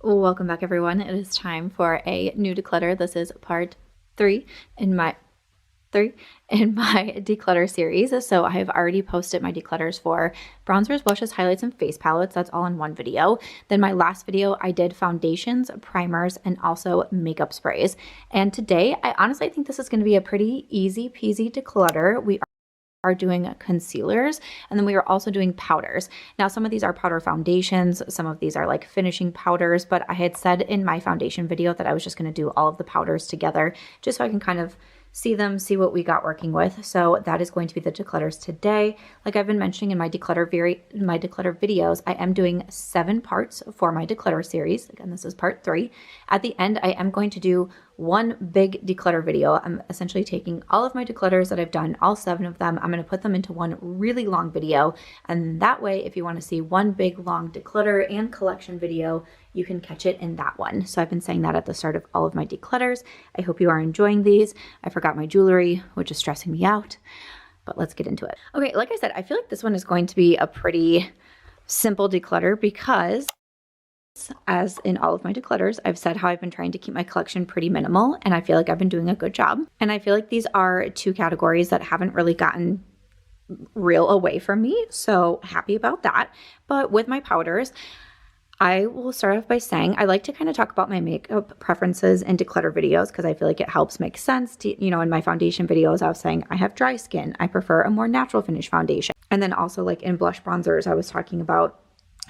Welcome back, everyone. It is time for a new declutter. This is part three in my declutter series. So I have already posted my declutters for bronzers, blushes, highlights, and face palettes. That's all in one video. Then my last video, I did foundations, primers, and also makeup sprays. And today, I honestly think this is going to be a pretty easy peasy declutter. We are doing concealers, and then we are also doing powders. Now, some of these are powder foundations, some of these are like finishing powders, but I had said in my foundation video that I was just going to do all of the powders together just so I can kind of see them, see what we got working with. So that is going to be the declutters today. Like I've been mentioning in my declutter videos, I am doing 7 parts for my declutter series. Again, this is part 3. At the end, I am going to do one big declutter video. I'm essentially taking all of my declutters that I've done, all 7 of them. I'm going to put them into one really long video. And that way, if you want to see one big long declutter and collection video, you can catch it in that one. So I've been saying that at the start of all of my declutters. I hope you are enjoying these. I forgot my jewelry, which is stressing me out, but let's get into it. Okay, like I said, I feel like this one is going to be a pretty simple declutter because, as in all of my declutters, I've said how I've been trying to keep my collection pretty minimal, and I feel like I've been doing a good job. And I feel like these are 2 categories that haven't really gotten real away from me, so happy about that. But with my powders, I will start off by saying I like to kind of talk about my makeup preferences in declutter videos because I feel like it helps make sense to, in my foundation videos, I was saying I have dry skin. I prefer a more natural finish foundation. And then also like in blush bronzers, I was talking about,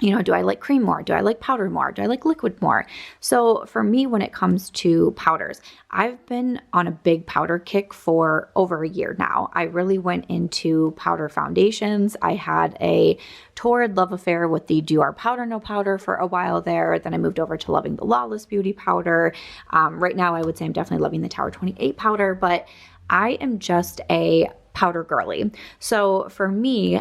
do I like cream more? Do I like powder more? Do I like liquid more? So for me, when it comes to powders, I've been on a big powder kick for over a year now. I really went into powder foundations. I had a torrid love affair with the Do Our Powder No Powder for a while there. Then I moved over to loving the Lawless beauty powder. Right now, I would say I'm definitely loving the Tower 28 powder, but I am just a powder girly. So for me,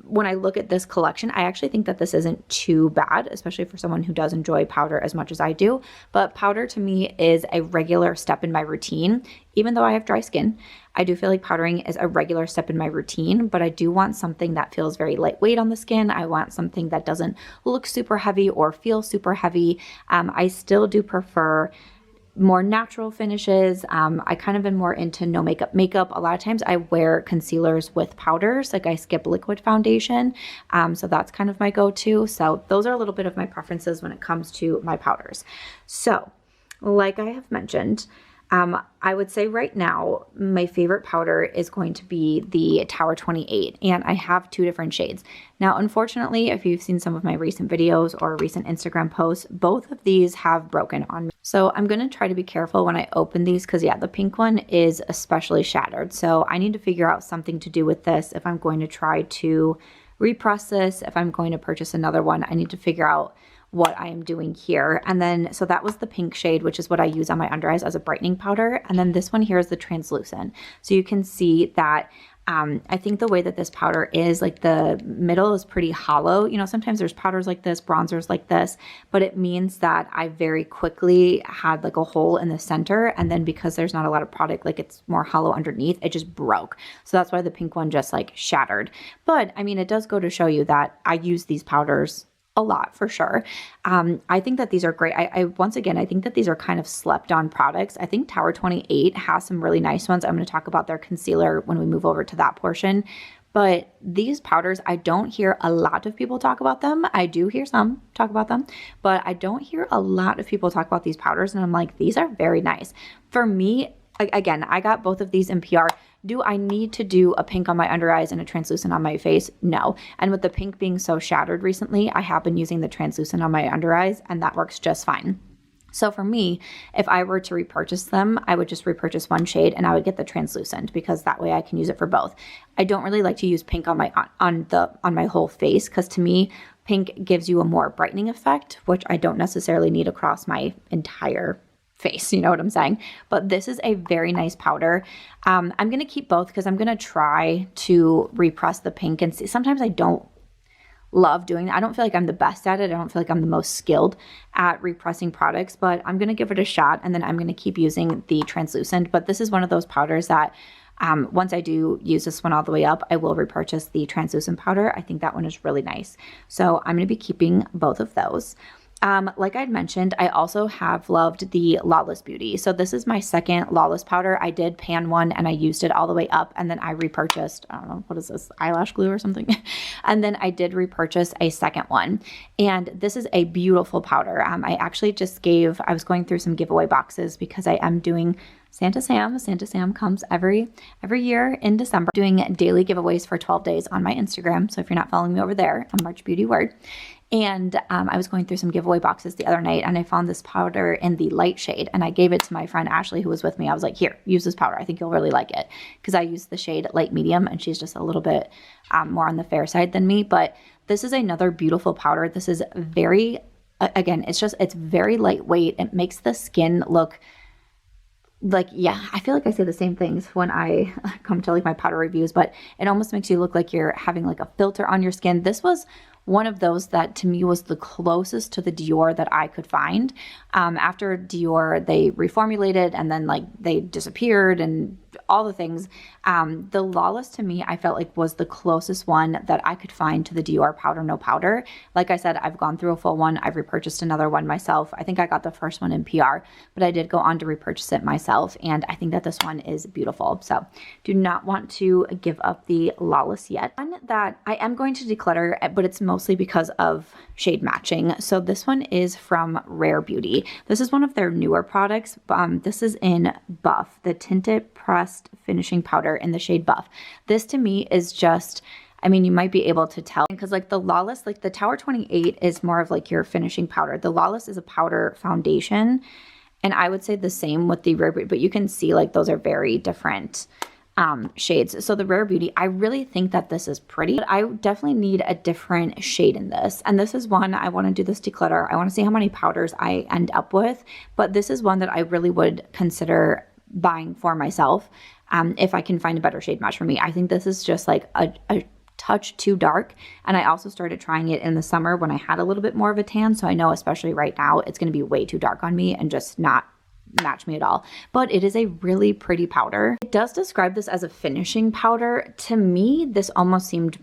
when I look at this collection, I actually think that this isn't too bad, especially for someone who does enjoy powder as much as I do. But powder to me is a regular step in my routine. Even though I have dry skin, I do feel like powdering is a regular step in my routine, but I do want something that feels very lightweight on the skin. I want something that doesn't look super heavy or feel super heavy. I still do prefer more natural finishes. I kind of am more into no makeup. A lot of times I wear concealers with powders, like I skip liquid foundation. So that's kind of my go-to. So those are a little bit of my preferences when it comes to my powders. So like I have mentioned, I would say right now, my favorite powder is going to be the Tower 28, and I have 2 different shades. Now, unfortunately, if you've seen some of my recent videos or recent Instagram posts, both of these have broken on me. So I'm going to try to be careful when I open these because, yeah, the pink one is especially shattered. So I need to figure out something to do with this if I'm going to try to repress this. If I'm going to purchase another one, I need to figure out what I am doing here. And then, so that was the pink shade, which is what I use on my under eyes as a brightening powder. And then this one here is the translucent. So you can see that I think the way that this powder is, like the middle is pretty hollow. Sometimes there's powders like this, bronzers like this, but it means that I very quickly had like a hole in the center. And then because there's not a lot of product, like it's more hollow underneath, it just broke. So that's why the pink one just like shattered. But I mean, it does go to show you that I use these powders a lot for sure. I think that these are great. Once again, I think that these are kind of slept on products. I think Tower 28 has some really nice ones. I'm going to talk about their concealer when we move over to that portion. But these powders, I don't hear a lot of people talk about them. I do hear some talk about them, but I don't hear a lot of people talk about these powders. And I'm like, these are very nice. For me, again, I got both of these in PR. Do I need to do a pink on my under eyes and a translucent on my face? No. And with the pink being so shattered recently, I have been using the translucent on my under eyes, and that works just fine. So for me, if I were to repurchase them, I would just repurchase one shade and I would get the translucent because that way I can use it for both. I don't really like to use pink on my whole face because to me, pink gives you a more brightening effect, which I don't necessarily need across my entire face, you know what I'm saying? But this is a very nice powder. I'm going to keep both because I'm going to try to repress the pink and see. Sometimes I don't love doing that. I don't feel like I'm the best at it. I don't feel like I'm the most skilled at repressing products, but I'm going to give it a shot and then I'm going to keep using the translucent. But this is one of those powders that once I do use this one all the way up, I will repurchase the translucent powder. I think that one is really nice. So I'm going to be keeping both of those. Like I'd mentioned, I also have loved the Lawless Beauty. So this is my second Lawless powder. I did pan one and I used it all the way up, and then I repurchased, I don't know, what is this, eyelash glue or something? And then I did repurchase a second one. And this is a beautiful powder. I actually just I was going through some giveaway boxes because I am doing Santa Sam. Santa Sam comes every year in December, doing daily giveaways for 12 days on my Instagram. So if you're not following me over there, I'm March Beauty Word. And I was going through some giveaway boxes the other night, and I found this powder in the light shade, and I gave it to my friend Ashley, who was with me. I was like, here, use this powder. I think you'll really like it, because I use the shade light medium, and she's just a little bit more on the fair side than me. But this is another beautiful powder. This is very, again, it's very lightweight. It makes the skin look like, yeah, I feel like I say the same things when I come to like my powder reviews, but it almost makes you look like you're having like a filter on your skin. This was one of those that to me was the closest to the Dior that I could find. After Dior, they reformulated and then like they disappeared and all the things. The Lawless to me, I felt like was the closest one that I could find to the Dior Powder No Powder. Like I said, I've gone through a full one. I've repurchased another one myself. I think I got the first one in PR, but I did go on to repurchase it myself. And I think that this one is beautiful. So do not want to give up the Lawless yet. One that I am going to declutter, but it's mostly because of shade matching. So this one is from Rare Beauty. This is one of their newer products. This is in Buff, the Tinted Pressed Finishing Powder in the shade Buff. This to me is just, I mean, you might be able to tell because like the Lawless, like the Tower 28 is more of like your finishing powder. The Lawless is a powder foundation. And I would say the same with the Rare Beauty, but you can see like those are very different shades. So the Rare Beauty, I really think that this is pretty, but I definitely need a different shade in this. And this is one, I want to do this declutter. I want to see how many powders I end up with, but this is one that I really would consider buying for myself if I can find a better shade match for me. I think this is just like a touch too dark. And I also started trying it in the summer when I had a little bit more of a tan. So I know especially right now, it's going to be way too dark on me and just not match me at all. But it is a really pretty powder. It does describe this as a finishing powder. To me, this almost seemed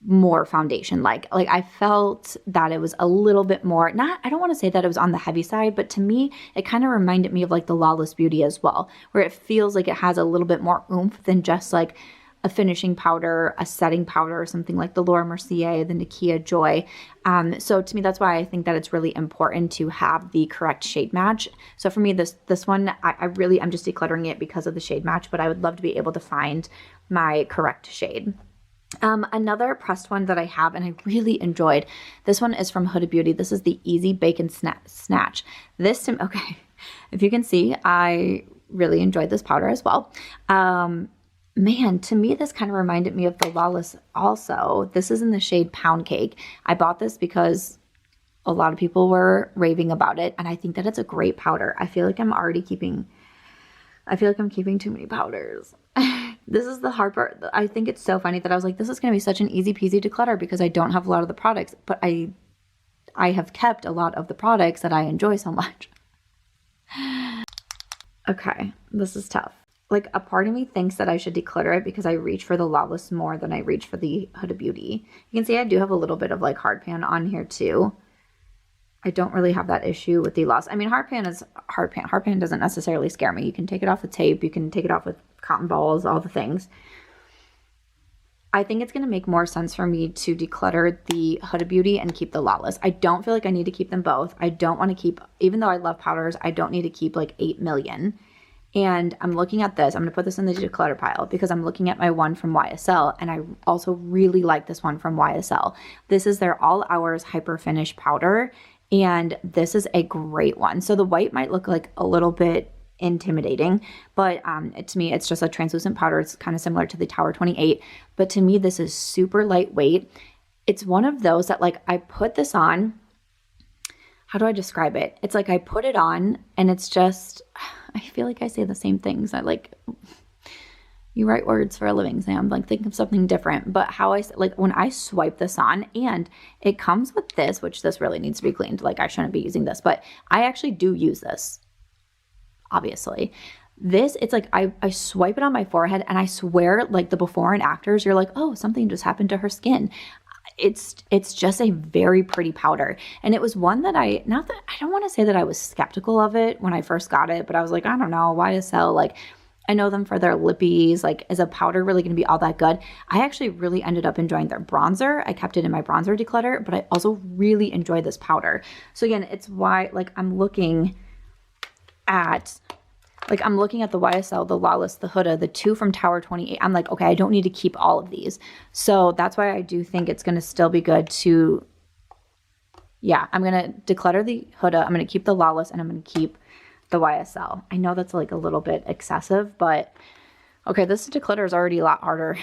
more foundation like I felt that it was a little bit more, not, I don't want to say that it was on the heavy side, but to me it kind of reminded me of like the Lawless Beauty as well, where it feels like it has a little bit more oomph than just like a finishing powder, a setting powder, or something like the Laura Mercier, the Nakia Joy. So to me, that's why I think that it's really important to have the correct shade match. So for me, this one, I'm just decluttering it because of the shade match, but I would love to be able to find my correct shade. Another pressed one that I have and I really enjoyed, this one is from Huda Beauty. This is the Easy Bacon Snatch. Okay, if you can see, I really enjoyed this powder as well. Man, to me, this kind of reminded me of the Lawless also. This is in the shade Pound Cake. I bought this because a lot of people were raving about it, and I think that it's a great powder. I feel like I'm keeping too many powders. This is the hard part. I think it's so funny that I was like, this is going to be such an easy peasy declutter because I don't have a lot of the products, but I have kept a lot of the products that I enjoy so much. Okay, this is tough. Like a part of me thinks that I should declutter it because I reach for the Lawless more than I reach for the Huda Beauty. You can see I do have a little bit of like hard pan on here too. I don't really have that issue with the Lawless. I mean, hard pan is hard pan. Hard pan doesn't necessarily scare me. You can take it off with tape. You can take it off with cotton balls, all the things. I think it's going to make more sense for me to declutter the Huda Beauty and keep the Lawless. I don't feel like I need to keep them both. I don't want to keep, even though I love powders, I don't need to keep like 8 million. And I'm looking at this. I'm going to put this in the declutter pile because I'm looking at my one from YSL. And I also really like this one from YSL. This is their All Hours Hyper Finish Powder. And this is a great one. So the white might look like a little bit intimidating, but to me, it's just a translucent powder. It's kind of similar to the Tower 28. But to me, this is super lightweight. It's one of those that like I put this on. How do I describe it? It's like I put it on and it's just, I feel like I say the same things. You write words for a living, Sam. Like think of something different. But when I swipe this on, and it comes with this, which this really needs to be cleaned. Like I shouldn't be using this, but I actually do use this, obviously. This, it's like I swipe it on my forehead and I swear like the before and afters, you're like, oh, something just happened to her skin. it's just a very pretty powder. And it was one that I don't want to say that I was skeptical of it when I first got it, but I was like, I don't know, YSL, like I know them for their lippies. Like, is a powder really going to be all that good? I actually really ended up enjoying their bronzer. I kept it in my bronzer declutter, but I also really enjoyed this powder. So again, it's why, like, I'm looking at the YSL, the Lawless, the Huda, the two from Tower 28. I'm like, okay, I don't need to keep all of these. So that's why I do think it's going to still be good to, yeah, I'm going to declutter the Huda. I'm going to keep the Lawless, and I'm going to keep the YSL. I know that's like a little bit excessive, but okay, this declutter is already a lot harder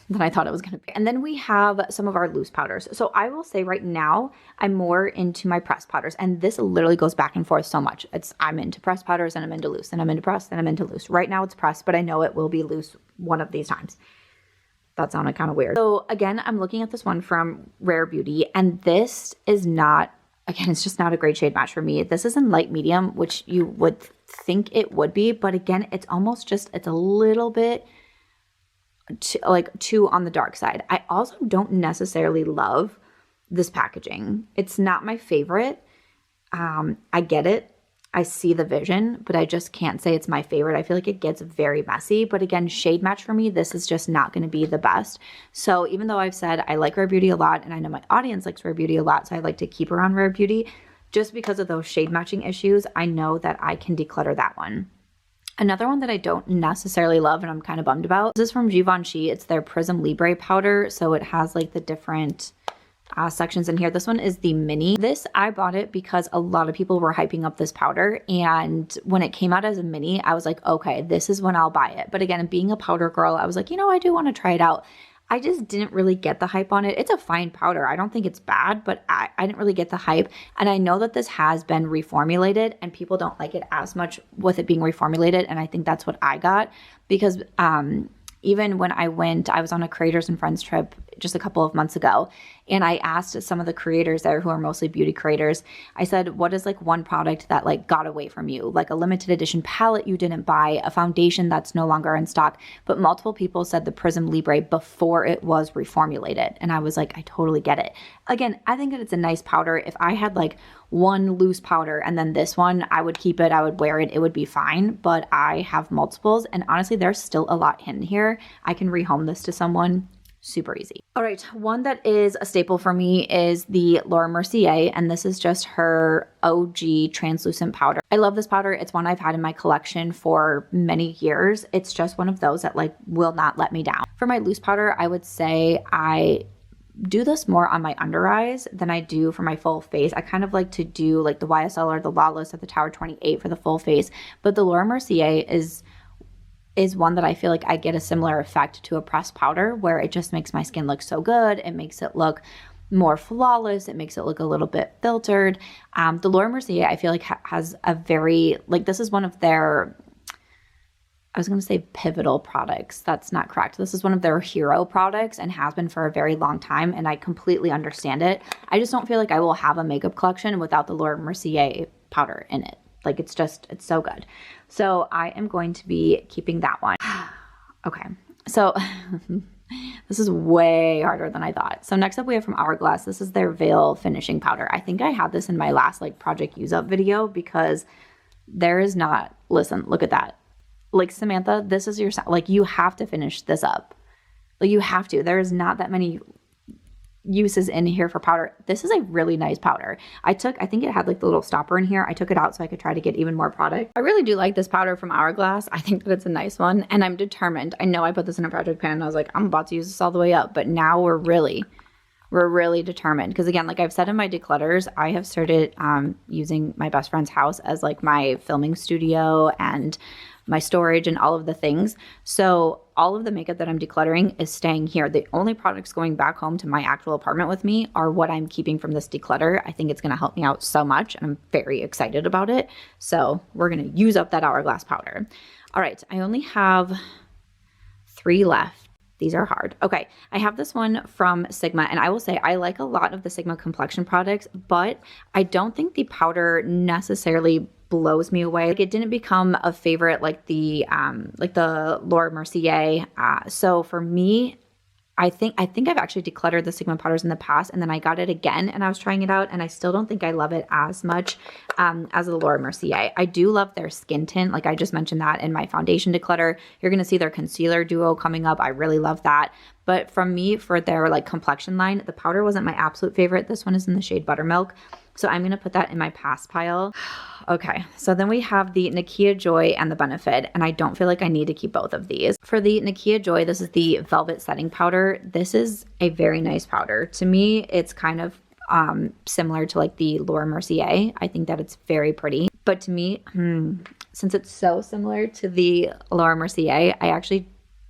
than I thought it was going to be. And then we have some of our loose powders. So I will say right now, I'm more into my pressed powders, and this literally goes back and forth so much. I'm into pressed powders, and I'm into loose, and I'm into pressed, and I'm into loose. Right now it's pressed, but I know it will be loose one of these times. That sounded kind of weird. So again, I'm looking at this one from Rare Beauty, and this is not, again, it's just not a great shade match for me. This is in light medium, which you would think it would be, but again, it's almost just, it's a little bit too on the dark side. I also don't necessarily love this packaging. It's not my favorite. I get it. I see the vision, but I just can't say it's my favorite. I feel like it gets very messy, but again, shade match for me, this is just not going to be the best. So even though I've said I like Rare Beauty a lot, and I know my audience likes Rare Beauty a lot, so I like to keep around Rare Beauty, just because of those shade matching issues, I know that I can declutter that one. Another one that I don't necessarily love and I'm kind of bummed about, this is from Givenchy. It's their Prism Libre powder. So it has like the different sections in here. This one is the mini. This, I bought it because a lot of people were hyping up this powder. And when it came out as a mini, I was like, okay, this is when I'll buy it. But again, being a powder girl, I was like, you know, I do want to try it out. I just didn't really get the hype on it. It's a fine powder. I don't think it's bad, but I didn't really get the hype. And I know that this has been reformulated and people don't like it as much with it being reformulated. And I think that's what I got, because even when I was on a creators and friends trip just a couple of months ago, and I asked some of the creators there who are mostly beauty creators, I said, what is like one product that like got away from you? Like a limited edition palette you didn't buy, a foundation that's no longer in stock. But multiple people said the Prism Libre before it was reformulated. And I was like, I totally get it. Again, I think that it's a nice powder. If I had like one loose powder and then this one, I would keep it, I would wear it, it would be fine. But I have multiples, and honestly, there's still a lot hidden here. I can rehome this to someone super easy. All right, one that is a staple for me is the Laura Mercier, and this is just her OG translucent powder. I love this powder. It's one I've had in my collection for many years. It's just one of those that like will not let me down. For my loose powder, I would say I do this more on my under eyes than I do for my full face. I kind of like to do like the YSL or the Lawless or the Tower 28 for the full face, but the Laura Mercier is one that I feel like I get a similar effect to a pressed powder, where it just makes my skin look so good. It makes it look more flawless. It makes it look a little bit filtered. The Laura Mercier, I feel like has a very, like, this is one of their, I was going to say pivotal products. That's not correct. This is one of their hero products and has been for a very long time, and I completely understand it. I just don't feel like I will have a makeup collection without the Laura Mercier powder in it. Like, it's so good. So I am going to be keeping that one. Okay, so this is way harder than I thought. So next up we have from Hourglass. This is their Veil Finishing Powder. I think I had this in my last like project use up video, because there is not, listen, look at that. Like, Samantha, this is your, like, you have to finish this up. Like, you have to. There is not that many uses in here for powder. This is a really nice powder. I think it had like the little stopper in here. I took it out so I could try to get even more product. I really do like this powder from Hourglass. I think that it's a nice one, and I'm determined. I know I put this in a project pan and I was like, I'm about to use this all the way up, but now we're really determined. Because again, like I've said in my declutters, I have started using my best friend's house as like my filming studio and my storage and all of the things. So all of the makeup that I'm decluttering is staying here. The only products going back home to my actual apartment with me are what I'm keeping from this declutter. I think it's going to help me out so much, and I'm very excited about it. So we're going to use up that Hourglass powder. All right, I only have 3 left. These are hard. Okay, I have this one from Sigma, and I will say I like a lot of the Sigma complexion products, but I don't think the powder necessarily blows me away. Like, it didn't become a favorite like the Laura Mercier. So for me, I think I've actually decluttered the Sigma powders in the past, and then I got it again and I was trying it out, and I still don't think I love it as much as the Laura Mercier. I do love their skin tint. Like I just mentioned that in my foundation declutter. You're going to see their concealer duo coming up. I really love that. But from me, for their like complexion line, the powder wasn't my absolute favorite. This one is in the shade Buttermilk. So I'm going to put that in my pass pile. Okay, so then we have the Nakia Joy and the Benefit, and I don't feel like I need to keep both of these. For the Nakia Joy, this is the Velvet Setting Powder. This is a very nice powder. To me, it's kind of similar to like the Laura Mercier. I think that it's very pretty. But to me, since it's so similar to the Laura Mercier, I actually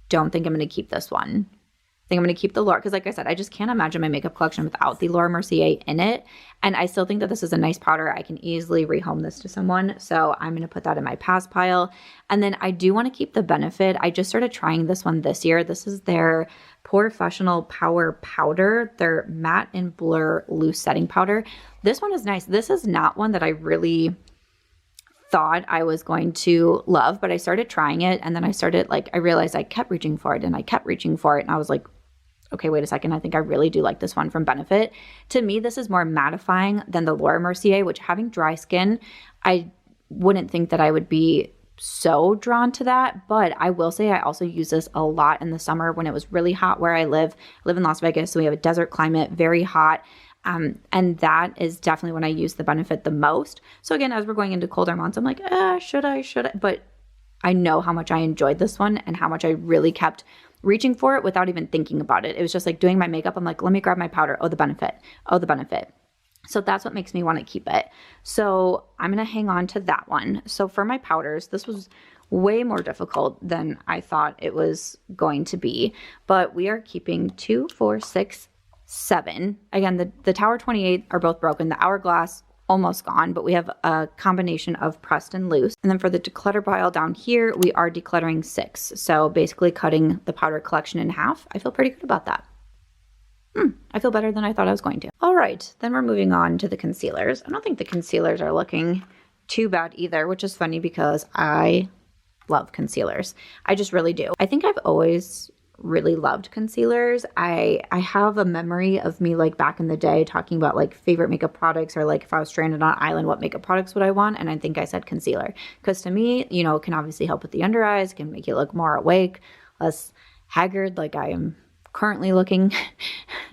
don't think I'm going to keep this one. I think I'm going to keep the Laura, because like I said, I just can't imagine my makeup collection without the Laura Mercier in it. And I still think that this is a nice powder. I can easily rehome this to someone. So I'm going to put that in my pass pile. And then I do want to keep the Benefit. I just started trying this one this year. This is their Professional Power Powder, their Matte and Blur Loose Setting Powder. This one is nice. This is not one that I really thought I was going to love, but I started trying it, and then I realized I kept reaching for it, and I kept reaching for it, and I was like, okay, wait a second, I think I really do like this one from Benefit. To me, this is more mattifying than the Laura Mercier, which, having dry skin, I wouldn't think that I would be so drawn to that. But I will say I also use this a lot in the summer when it was really hot where I live. I live in Las Vegas, so we have a desert climate, very hot. And that is definitely when I use the Benefit the most. So again, as we're going into colder months, I'm like, should I? But I know how much I enjoyed this one and how much I really kept reaching for it without even thinking about it. It was just like doing my makeup. I'm like, let me grab my powder. Oh, the Benefit. Oh, the Benefit. So that's what makes me want to keep it. So I'm going to hang on to that one. So for my powders, this was way more difficult than I thought it was going to be. But we are keeping 2, 4, 6, 7. Again, the Tower 28 are both broken. The Hourglass, almost gone, but we have a combination of pressed and loose. And then for the declutter pile down here, we are decluttering 6. So basically cutting the powder collection in half. I feel pretty good about that. I feel better than I thought I was going to. All right, then we're moving on to the concealers. I don't think the concealers are looking too bad either, which is funny because I love concealers. I just really do. I think I've always really loved concealers. I have a memory of me like back in the day talking about like favorite makeup products, or like if I was stranded on an island, what makeup products would I want? And I think I said concealer, because to me, you know, it can obviously help with the under eyes, can make you look more awake, less haggard, like I am currently looking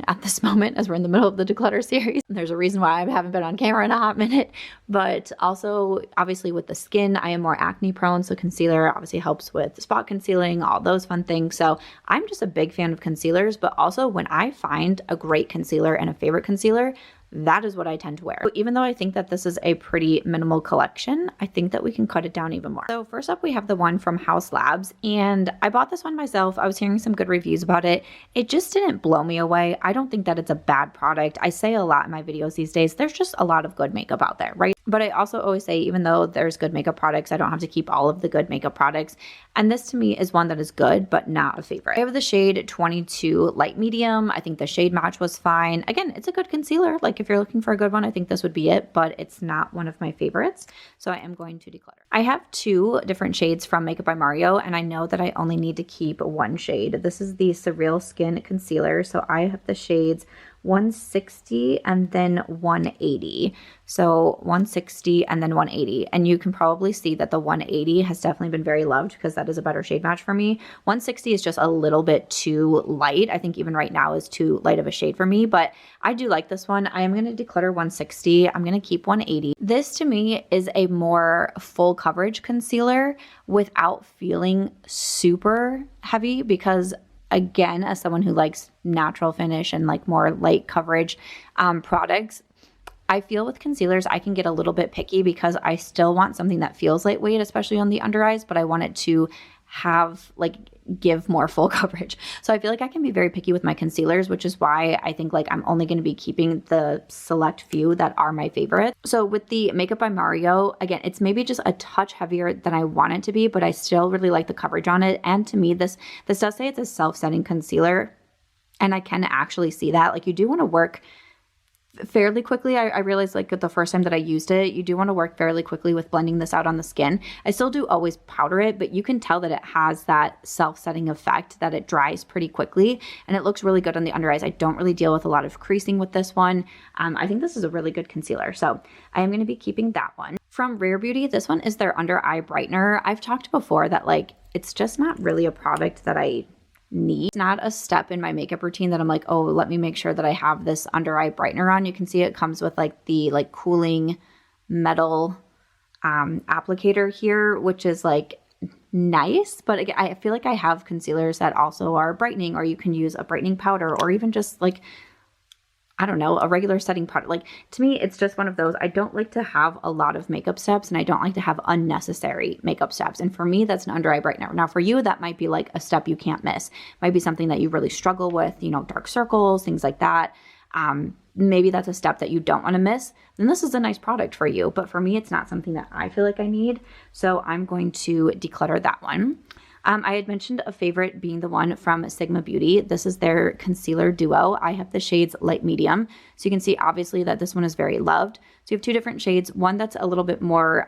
at this moment as we're in the middle of the declutter series. There's a reason why I haven't been on camera in a hot minute, but also obviously with the skin, I am more acne prone. So concealer obviously helps with spot concealing, all those fun things. So I'm just a big fan of concealers, but also when I find a great concealer and a favorite concealer, that is what I tend to wear. So even though I think that this is a pretty minimal collection, I think that we can cut it down even more. So first up, we have the one from Haus Labs, and I bought this one myself. I was hearing some good reviews about it. It just didn't blow me away. I don't think that it's a bad product. I say a lot in my videos these days, there's just a lot of good makeup out there, right? But I also always say, even though there's good makeup products, I don't have to keep all of the good makeup products. And this to me is one that is good, but not a favorite. I have the shade 22 Light Medium. I think the shade match was fine. Again, it's a good concealer. Like if you're looking for a good one, I think this would be it, but it's not one of my favorites. So I am going to declutter. I have 2 different shades from Makeup by Mario, and I know that I only need to keep one shade. This is the Surreal Skin Concealer. So I have the shades 160 and then 180. So 160 and then 180. And you can probably see that the 180 has definitely been very loved because that is a better shade match for me. 160 is just a little bit too light. I think even right now is too light of a shade for me, but I do like this one. I am going to declutter 160. I'm going to keep 180. This to me is a more full coverage concealer without feeling super heavy, because again, as someone who likes natural finish and like more light coverage products, I feel with concealers, I can get a little bit picky because I still want something that feels lightweight, especially on the under eyes, but I want it to have like give more full coverage. So I feel like I can be very picky with my concealers, which is why I think like I'm only going to be keeping the select few that are my favorite. So with the Makeup by Mario, again, it's maybe just a touch heavier than I want it to be, but I still really like the coverage on it. And to me, this does say it's a self-setting concealer, and I can actually see that. Like you do want to work fairly quickly. I realized like the first time that I used it, you do want to work fairly quickly with blending this out on the skin. I still do always powder it, but you can tell that it has that self-setting effect, that it dries pretty quickly and it looks really good on the under eyes. I don't really deal with a lot of creasing with this one. I think this is a really good concealer. So I am going to be keeping that one. From Rare Beauty, this one is their under eye brightener. I've talked before that like, it's just not really a product that I need. It's not a step in my makeup routine that I'm like, oh, let me make sure that I have this under eye brightener on. You can see it comes with like the like cooling metal applicator here, which is like nice. But again, I feel like I have concealers that also are brightening, or you can use a brightening powder, or even just like, I don't know, a regular setting powder. Like to me, it's just one of those. I don't like to have a lot of makeup steps, and I don't like to have unnecessary makeup steps. And for me, that's an under eye brightener. Now for you, that might be like a step you can't miss. Might be something that you really struggle with, you know, dark circles, things like that. Maybe that's a step that you don't want to miss. Then this is a nice product for you. But for me, it's not something that I feel like I need. So I'm going to declutter that one. I had mentioned a favorite being the one from Sigma Beauty. This is their concealer duo. I have the shades light medium. So you can see obviously that this one is very loved. So you have two different shades, one that's a little bit more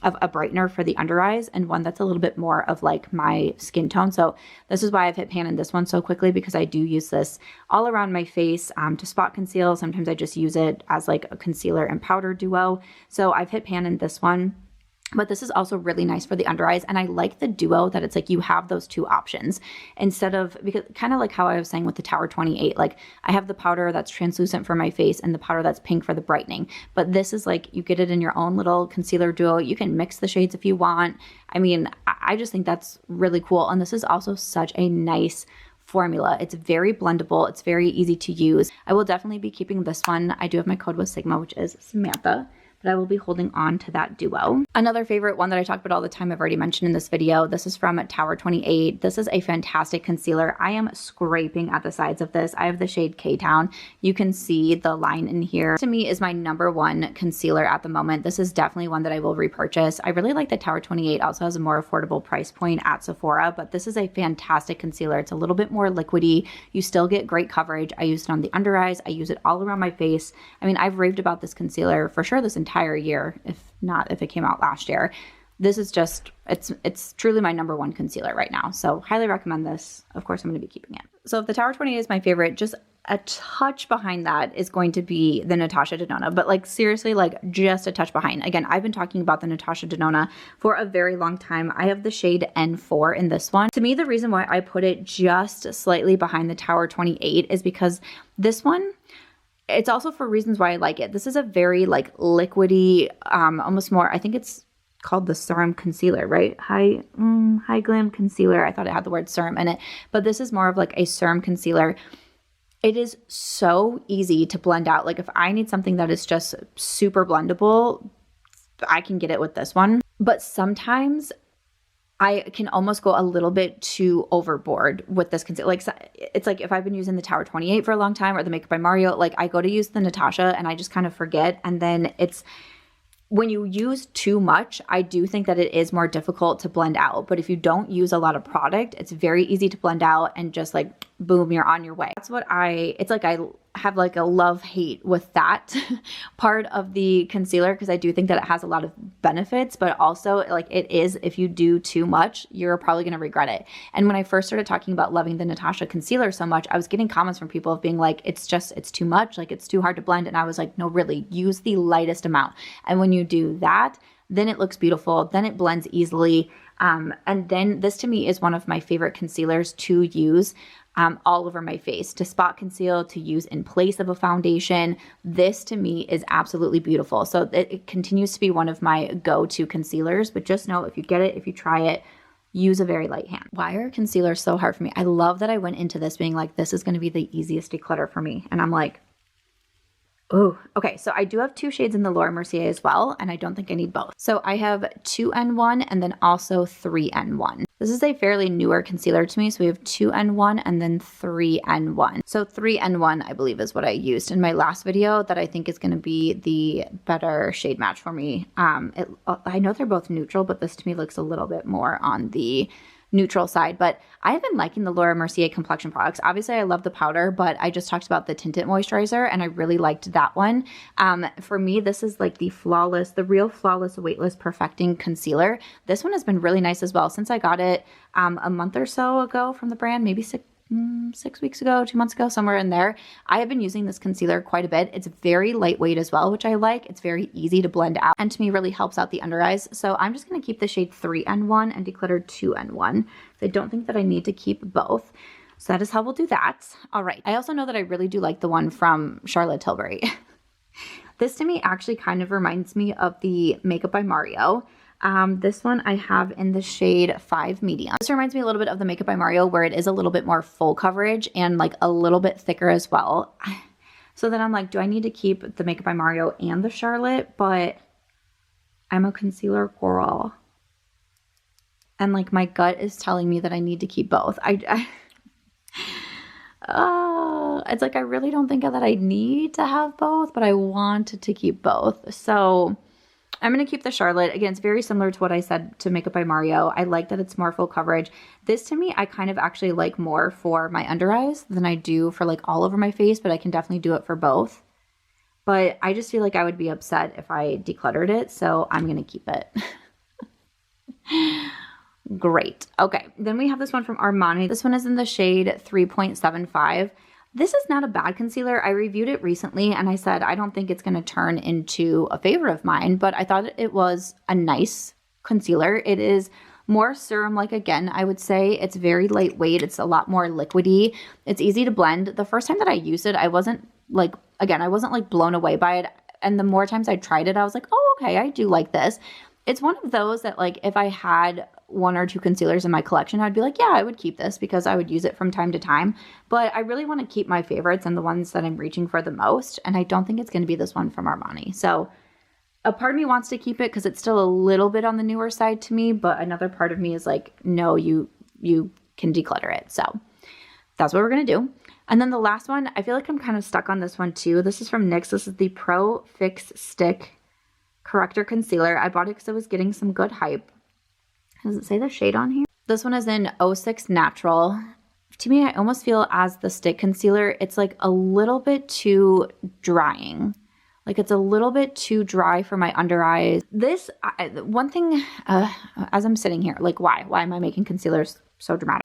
of a brightener for the under eyes, and one that's a little bit more of like my skin tone. So this is why I've hit pan in this one so quickly, because I do use this all around my face to spot conceal. Sometimes I just use it as like a concealer and powder duo. So I've hit pan in this one. But this is also really nice for the under eyes. And I like the duo that it's like you have those two options instead of, because kind of like how I was saying with the Tower 28, like I have the powder that's translucent for my face and the powder that's pink for the brightening. But this is like you get it in your own little concealer duo. You can mix the shades if you want. I mean, I just think that's really cool. And this is also such a nice formula. It's very blendable. It's very easy to use. I will definitely be keeping this one. I do have my code with Sigma, which is Samantha. But I will be holding on to that duo. Another favorite one that I talk about all the time, I've already mentioned in this video, this is from Tower 28. This is a fantastic concealer. I am scraping at the sides of this. I have the shade K-Town. You can see the line in here. To me is my #1 concealer at the moment. This is definitely one that I will repurchase. I really like that Tower 28 also has a more affordable price point at Sephora, but this is a fantastic concealer. It's a little bit more liquidy. You still get great coverage. I use it on the under eyes. I use it all around my face. I mean, I've raved about this concealer for sure this entire year, if it came out last year. This is just, it's truly my #1 concealer right now. So highly recommend this. Of course, I'm going to be keeping it. So if the Tower 28 is my favorite, just a touch behind that is going to be the Natasha Denona, but like seriously, like just a touch behind. Again, I've been talking about the Natasha Denona for a very long time. I have the shade N4 in this one. To me, the reason why I put it just slightly behind the Tower 28 is because this one, it's also for reasons why I like it. This is a very like liquidy, almost more, I think it's called the serum concealer, right? High glam concealer. I thought it had the word serum in it, but this is more of like a serum concealer. It is so easy to blend out. Like if I need something that is just super blendable, I can get it with this one. But sometimes I can almost go a little bit too overboard with this concealer. Like it's like if I've been using the Tower 28 for a long time or the Makeup by Mario, like I go to use the Natasha and I just kind of forget. And then it's, when you use too much, I do think that it is more difficult to blend out. But if you don't use a lot of product, it's very easy to blend out and just like, boom, you're on your way. That's what it's like I have like a love-hate with that part of the concealer, because I do think that it has a lot of benefits, but also like it is, if you do too much, you're probably going to regret it. And when I first started talking about loving the Natasha concealer so much, I was getting comments from people of being like, it's too much, like it's too hard to blend. And I was like, no, really, use the lightest amount. And when you do that, then it looks beautiful, then it blends easily. And then this to me is one of my favorite concealers to use all over my face, to spot conceal, to use in place of a foundation. This to me is absolutely beautiful. So it continues to be one of my go-to concealers, but just know if you get it, if you try it, use a very light hand. Why are concealers so hard for me? I love that I went into this being like, this is going to be the easiest declutter for me. And I'm like, oh, okay. So I do have 2 shades in the Laura Mercier as well, and I don't think I need both. So I have 2N1 and then also 3N1. This is a fairly newer concealer to me. So we have 2N1 and then 3N1. So 3N1, I believe, is what I used in my last video that I think is going to be the better shade match for me. I know they're both neutral, but this to me looks a little bit more on the neutral side. But I have been liking the Laura Mercier complexion products. Obviously, I love the powder, but I just talked about the tinted moisturizer, and I really liked that one. For me, this is like the Real Flawless Weightless Perfecting Concealer. This one has been really nice as well. Since I got it a month or so ago from the brand, maybe 6 weeks ago, 2 months ago, somewhere in there. I have been using this concealer quite a bit. It's very lightweight as well, which I like. It's very easy to blend out, and to me really helps out the under eyes. So I'm just going to keep the shade 3N1 and Declutter 2N1. I don't think that I need to keep both. So that is how we'll do that. All right. I also know that I really do like the one from Charlotte Tilbury. This to me actually kind of reminds me of the Makeup by Mario. This one I have in the shade 5 Medium. This reminds me a little bit of the Makeup by Mario, where it is a little bit more full coverage and like a little bit thicker as well. So then I'm like, do I need to keep the Makeup by Mario and the Charlotte? But I'm a concealer girl. And like my gut is telling me that I need to keep both. It's like I really don't think that I need to have both, but I wanted to keep both. So I'm going to keep the Charlotte. Again, it's very similar to what I said to Makeup by Mario. I like that it's more full coverage. This to me, I kind of actually like more for my under eyes than I do for like all over my face, but I can definitely do it for both. But I just feel like I would be upset if I decluttered it, so I'm going to keep it. Great. Okay, then we have this one from Armani. This one is in the shade 3.75. This is not a bad concealer. I reviewed it recently and I said I don't think it's going to turn into a favorite of mine, but I thought it was a nice concealer. It is more serum-like again, I would say. It's very lightweight. It's a lot more liquidy. It's easy to blend. The first time that I used it, I wasn't like blown away by it. And the more times I tried it, I was like, oh, okay, I do like this. It's one of those that like if I had 1 or 2 concealers in my collection, I'd be like, yeah, I would keep this because I would use it from time to time. But I really want to keep my favorites and the ones that I'm reaching for the most. And I don't think it's going to be this one from Armani. So a part of me wants to keep it because it's still a little bit on the newer side to me. But another part of me is like, no, you can declutter it. So that's what we're going to do. And then the last one, I feel like I'm kind of stuck on this one too. This is from NYX. This is the Pro Fix Stick Corrector Concealer. I bought it because I was getting some good hype. Does it say the shade on here? This one is in 06 Natural. To me, I almost feel as the stick concealer, it's like a little bit too drying. Like it's a little bit too dry for my under eyes. This, one thing, as I'm sitting here, like why? Why am I making concealers so dramatic?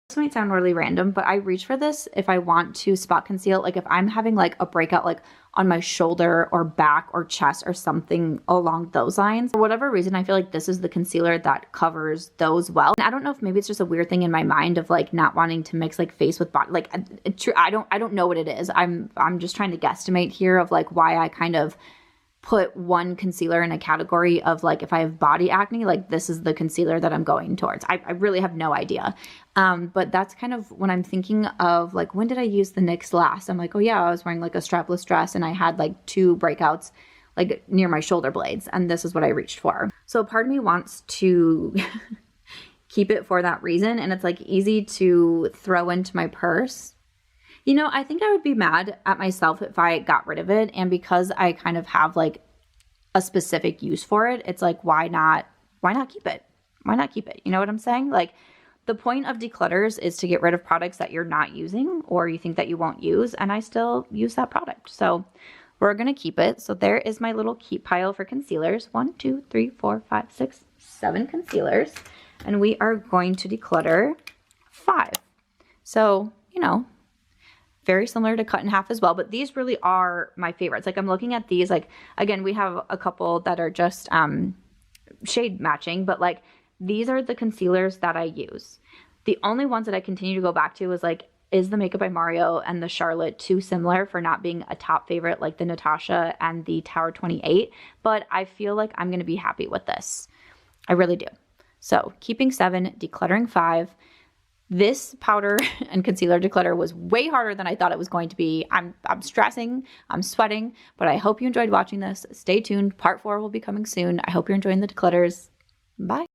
This might sound really random, but I reach for this if I want to spot conceal. Like if I'm having like a breakout like on my shoulder or back or chest or something along those lines. For whatever reason, I feel like this is the concealer that covers those well. And I don't know if maybe it's just a weird thing in my mind of like not wanting to mix like face with body. Like I don't know what it is. I'm just trying to guesstimate here of like why I kind of put one concealer in a category of like if I have body acne, like this is the concealer that I'm going towards. I really have no idea. But that's kind of when I'm thinking of like, when did I use the NYX last? I'm like, oh yeah, I was wearing like a strapless dress and I had like 2 breakouts like near my shoulder blades, and this is what I reached for. So part of me wants to keep it for that reason, and it's like easy to throw into my purse. You know, I think I would be mad at myself if I got rid of it, and because I kind of have like a specific use for it, it's like, why not keep it? Why not keep it? You know what I'm saying? Like the point of declutters is to get rid of products that you're not using or you think that you won't use, and I still use that product. So we're going to keep it. So there is my little keep pile for concealers. 1, 2, 3, 4, 5, 6, 7 concealers. And we are going to declutter 5. So, you know, very similar to Cut in Half as well, but these really are my favorites. Like I'm looking at these, like, again, we have a couple that are just shade matching, but like these are the concealers that I use. The only ones that I continue to go back to is like, is the Makeup by Mario and the Charlotte too similar for not being a top favorite like the Natasha and the Tower 28? But I feel like I'm going to be happy with this. I really do. So keeping 7, decluttering 5. This powder and concealer declutter was way harder than I thought it was going to be. I'm stressing, I'm sweating, but I hope you enjoyed watching this. Stay tuned. Part 4 will be coming soon. I hope you're enjoying the declutters. Bye.